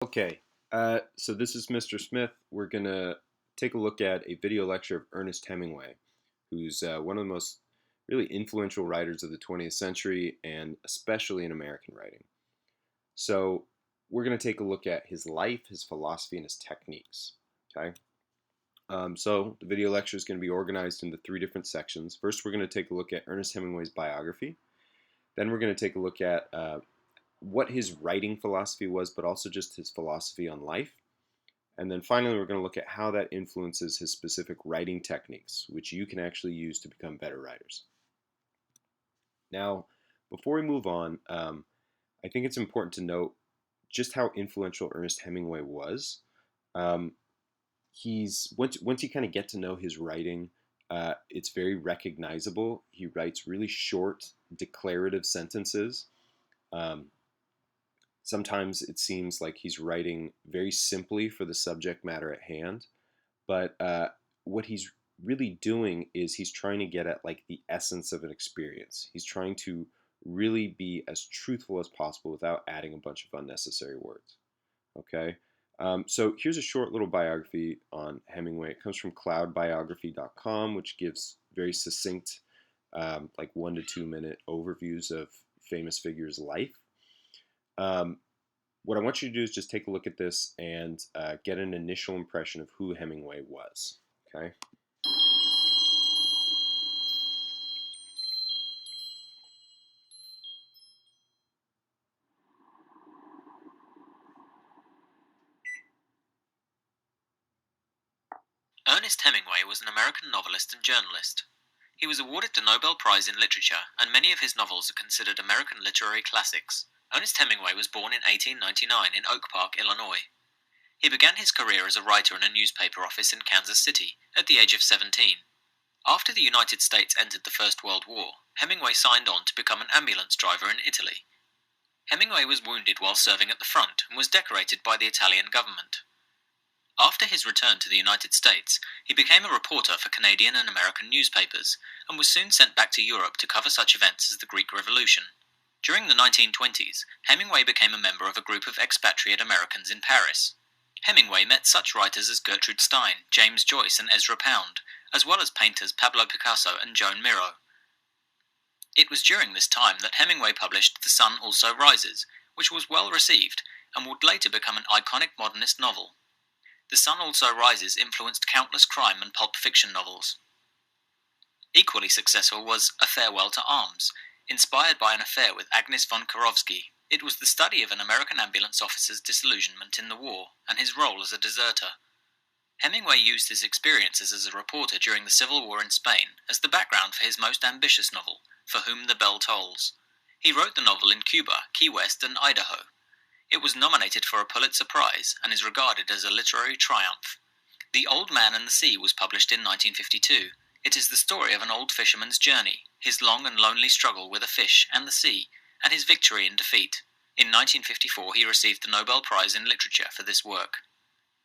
Okay, so this is Mr. Smith. We're going to take a look at a video lecture of Ernest Hemingway, who's one of the most really influential writers of the 20th century, and especially in American writing. So we're going to take a look at his life, his philosophy, and his techniques. Okay. So the video lecture is going to be organized into three different sections. First, we're going to take a look at Ernest Hemingway's biography. Then we're going to take a look at what his writing philosophy was, but also just his philosophy on life. And then finally, we're going to look at how that influences his specific writing techniques, which you can actually use to become better writers. Now, before we move on, I think it's important to note just how influential Ernest Hemingway was. He's once you kind of get to know his writing, it's very recognizable. He writes really short, declarative sentences. Um, Sometimes it seems like he's writing very simply for the subject matter at hand, but what he's really doing is he's trying to get at like the essence of an experience. He's trying to really be as truthful as possible without adding a bunch of unnecessary words. Okay, so here's a short little biography on Hemingway. It comes from cloudbiography.com, which gives very succinct, like 1 to 2 minute overviews of famous figures' life. What I want you to do is just take a look at this and get an initial impression of who Hemingway was. Okay. Ernest Hemingway was an American novelist and journalist. He was awarded the Nobel Prize in Literature, and many of his novels are considered American literary classics. Ernest Hemingway was born in 1899 in Oak Park, Illinois. He began his career as a writer in a newspaper office in Kansas City at the age of 17. After the United States entered the First World War, Hemingway signed on to become an ambulance driver in Italy. Hemingway was wounded while serving at the front and was decorated by the Italian government. After his return to the United States, he became a reporter for Canadian and American newspapers, and was soon sent back to Europe to cover such events as the Greek Revolution. During the 1920s, Hemingway became a member of a group of expatriate Americans in Paris. Hemingway met such writers as Gertrude Stein, James Joyce, and Ezra Pound, as well as painters Pablo Picasso and Joan Miro. It was during this time that Hemingway published The Sun Also Rises, which was well received, and would later become an iconic modernist novel. The Sun Also Rises influenced countless crime and pulp fiction novels. Equally successful was A Farewell to Arms. Inspired by an affair with Agnes von Karowski, it was the study of an American ambulance officer's disillusionment in the war and his role as a deserter. Hemingway used his experiences as a reporter during the Civil War in Spain as the background for his most ambitious novel, For Whom the Bell Tolls. He wrote the novel in Cuba, Key West, and Idaho. It was nominated for a Pulitzer Prize and is regarded as a literary triumph. The Old Man and the Sea was published in 1952. It is the story of an old fisherman's journey, his long and lonely struggle with a fish and the sea, and his victory and defeat. In 1954 he received the Nobel Prize in Literature for this work.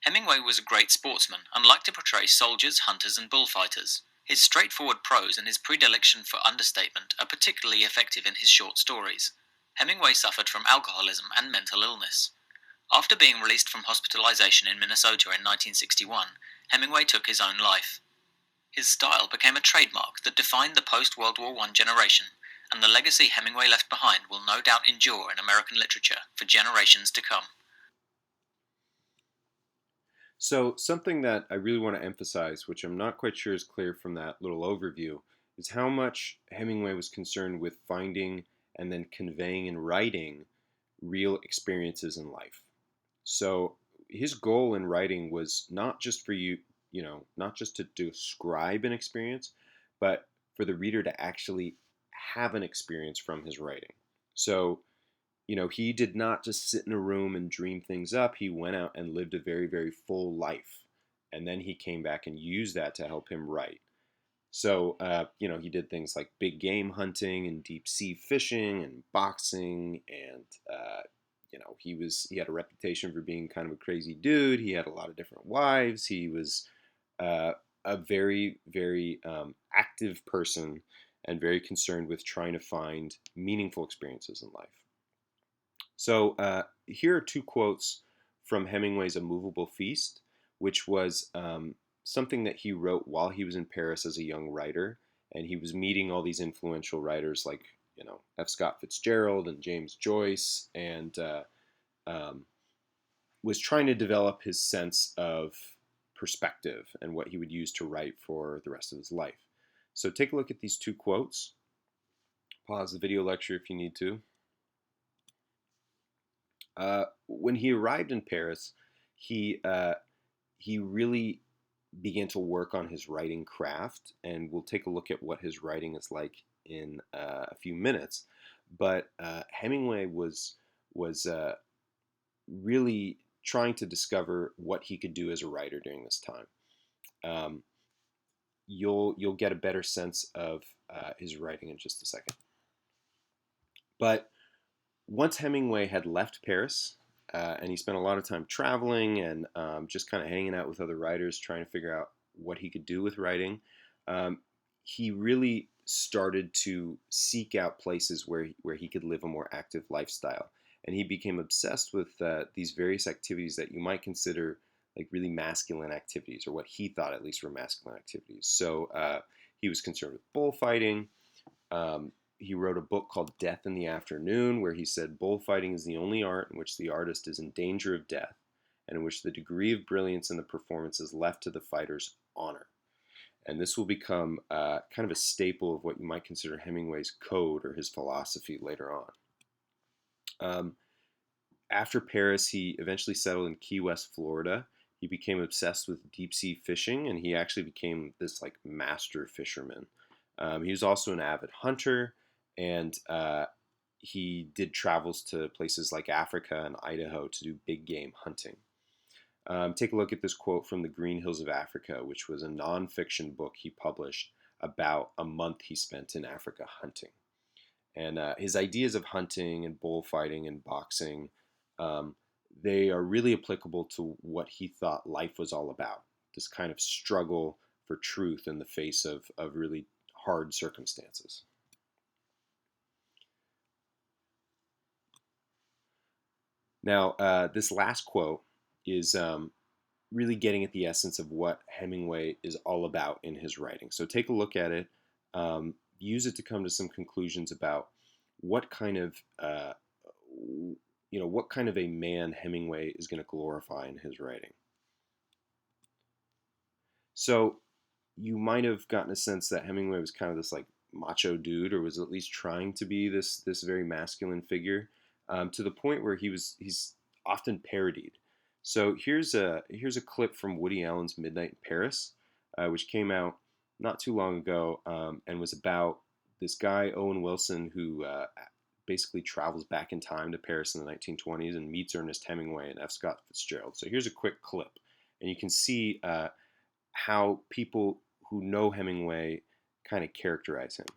Hemingway was a great sportsman and liked to portray soldiers, hunters, and bullfighters. His straightforward prose and his predilection for understatement are particularly effective in his short stories. Hemingway suffered from alcoholism and mental illness. After being released from hospitalization in Minnesota in 1961, Hemingway took his own life. His style became a trademark that defined the post-World War I generation, and the legacy Hemingway left behind will no doubt endure in American literature for generations to come. So something that I really want to emphasize, which I'm not quite sure is clear from that little overview, is how much Hemingway was concerned with finding and then conveying in writing real experiences in life. So his goal in writing was not just for not just to describe an experience, but for the reader to actually have an experience from his writing. So, he did not just sit in a room and dream things up. He went out and lived a very, very full life. And then he came back and used that to help him write. So, he did things like big game hunting and deep sea fishing and boxing, and he had a reputation for being kind of a crazy dude. He had a lot of different wives. He was a very, very active person and very concerned with trying to find meaningful experiences in life. So here are two quotes from Hemingway's A Movable Feast, which was something that he wrote while he was in Paris as a young writer, and he was meeting all these influential writers like F. Scott Fitzgerald and James Joyce, and um, was trying to develop his sense of perspective and what he would use to write for the rest of his life. So take a look at these two quotes. Pause the video lecture if you need to. When he arrived in Paris, he really began to work on his writing craft, and we'll take a look at what his writing is like in a few minutes. But Hemingway was really trying to discover what he could do as a writer during this time. You'll get a better sense of his writing in just a second. But once Hemingway had left Paris, and he spent a lot of time traveling and just kind of hanging out with other writers, trying to figure out what he could do with writing, he really started to seek out places where he could live a more active lifestyle. And he became obsessed with these various activities that you might consider like really masculine activities, or what he thought at least were masculine activities. So he was concerned with bullfighting. He wrote a book called Death in the Afternoon, where he said bullfighting is the only art in which the artist is in danger of death, and in which the degree of brilliance in the performance is left to the fighter's honor. And this will become kind of a staple of what you might consider Hemingway's code or his philosophy later on. After Paris, he eventually settled in Key West, Florida. He became obsessed with deep sea fishing, and he actually became this like master fisherman. He was also an avid hunter, and he did travels to places like Africa and Idaho to do big game hunting. Take a look at this quote from The Green Hills of Africa, which was a nonfiction book he published about a month he spent in Africa hunting. And his ideas of hunting and bullfighting and boxing, they are really applicable to what he thought life was all about. This kind of struggle for truth in the face of really hard circumstances. Now, this last quote is really getting at the essence of what Hemingway is all about in his writing. So take a look at it, use it to come to some conclusions about what kind of what kind of a man Hemingway is going to glorify in his writing. So you might have gotten a sense that Hemingway was kind of this like macho dude, or was at least trying to be this very masculine figure, to the point where he's often parodied. So here's a clip from Woody Allen's Midnight in Paris, which came out not too long ago, and was about this guy Owen Wilson who basically travels back in time to Paris in the 1920s and meets Ernest Hemingway and F. Scott Fitzgerald. So here's a quick clip, and you can see how people who know Hemingway kind of characterize him.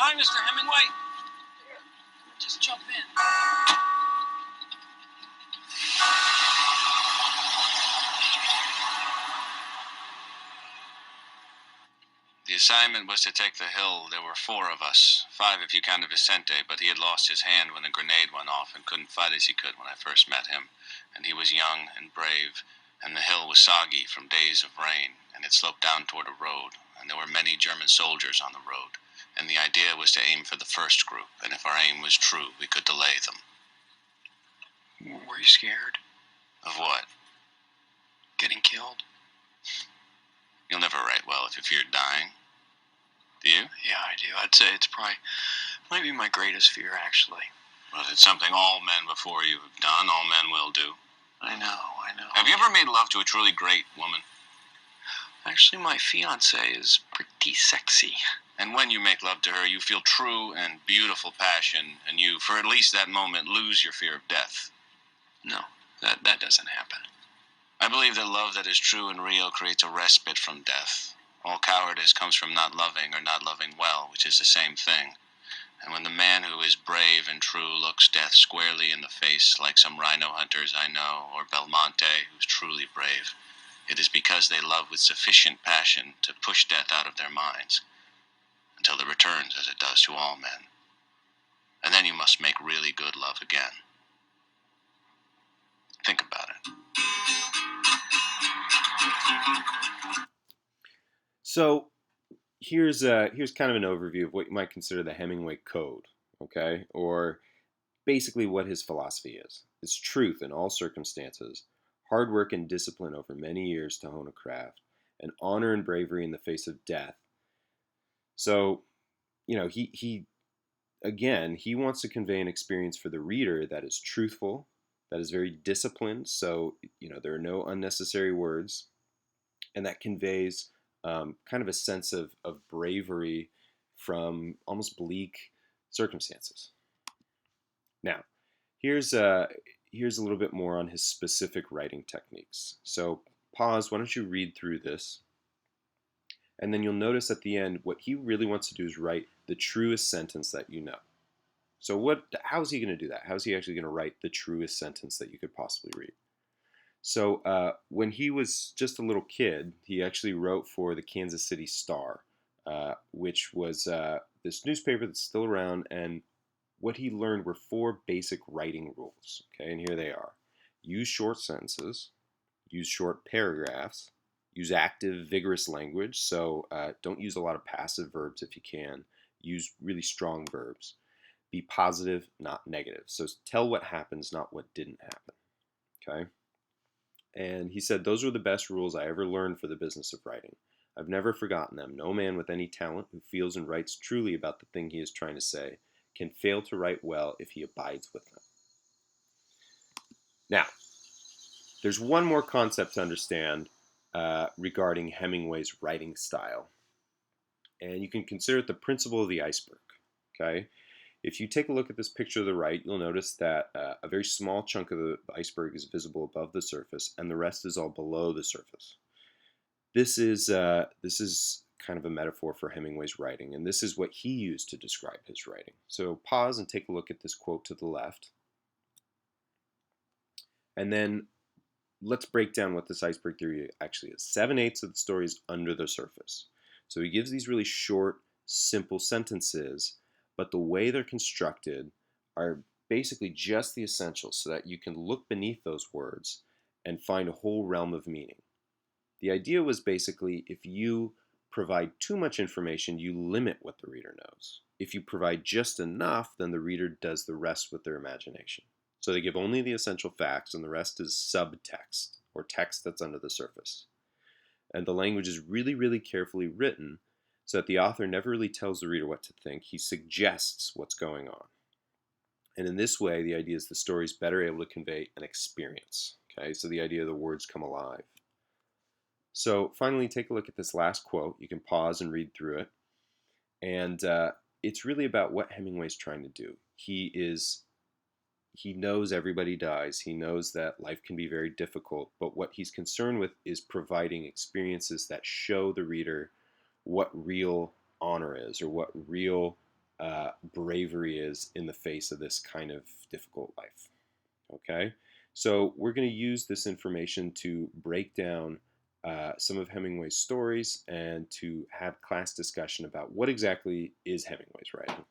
Hi, Mr. Hemingway. Here, just jump in. The assignment was to take the hill. There were 4 of us, 5 if you counted Vicente, but he had lost his hand when the grenade went off and couldn't fight as he could when I first met him. And he was young and brave, and the hill was soggy from days of rain, and it sloped down toward a road, and there were many German soldiers on the road. And the idea was to aim for the first group, and if our aim was true, we could delay them. Were you scared? Of what? Getting killed? You'll never write well if you feared dying. Do you? Yeah, I do. I'd say it's might be my greatest fear, actually. Well, it's something all men before you have done, all men will do. I know. Have you ever made love to a truly great woman? Actually, my fiancée is pretty sexy. And when you make love to her, you feel true and beautiful passion, and you, for at least that moment, lose your fear of death. No, that doesn't happen. I believe that love that is true and real creates a respite from death. All cowardice comes from not loving or not loving well, which is the same thing. And when the man who is brave and true looks death squarely in the face, like some rhino hunters I know, or Belmonte, who's truly brave, it is because they love with sufficient passion to push death out of their minds, until it returns as it does to all men. And then you must make really good love again. Think about it. So here's kind of an overview of what you might consider the Hemingway Code, okay? Or basically what his philosophy is. It's truth in all circumstances, hard work and discipline over many years to hone a craft, and honor and bravery in the face of death. So, he again, he wants to convey an experience for the reader that is truthful, that is very disciplined, so, there are no unnecessary words, and that conveys kind of a sense of bravery from almost bleak circumstances. Now, here's a little bit more on his specific writing techniques. So pause, why don't you read through this? And then you'll notice at the end, what he really wants to do is write the truest sentence that you know. So how is he going to do that? How is he actually going to write the truest sentence that you could possibly read? So when he was just a little kid, he actually wrote for the Kansas City Star, which was this newspaper that's still around. And what he learned were 4 basic writing rules. Okay, and here they are: use short sentences, use short paragraphs, use active, vigorous language. So don't use a lot of passive verbs if you can. Use really strong verbs. Be positive, not negative. So tell what happens, not what didn't happen. Okay. And he said, those were the best rules I ever learned for the business of writing. I've never forgotten them. No man with any talent who feels and writes truly about the thing he is trying to say can fail to write well if he abides with them. Now, there's one more concept to understand regarding Hemingway's writing style. And you can consider it the principle of the iceberg. Okay? If you take a look at this picture to the right, you'll notice that a very small chunk of the iceberg is visible above the surface, and the rest is all below the surface. This is kind of a metaphor for Hemingway's writing, and this is what he used to describe his writing. So pause and take a look at this quote to the left. And then let's break down what this iceberg theory actually is. 7/8 of the story is under the surface. So he gives these really short, simple sentences, but the way they're constructed are basically just the essentials so that you can look beneath those words and find a whole realm of meaning. The idea was basically, if you provide too much information, you limit what the reader knows. If you provide just enough, then the reader does the rest with their imagination. So they give only the essential facts, and the rest is subtext, or text that's under the surface. And the language is really, really carefully written so that the author never really tells the reader what to think. He suggests what's going on. And in this way, the idea is the story is better able to convey an experience. Okay, so the idea of the words come alive. So finally, take a look at this last quote. You can pause and read through it. And it's really about what Hemingway's trying to do. He knows everybody dies. He knows that life can be very difficult. But what he's concerned with is providing experiences that show the reader what real honor is, or what real bravery is in the face of this kind of difficult life. Okay? So we're going to use this information to break down some of Hemingway's stories and to have class discussion about what exactly is Hemingway's writing.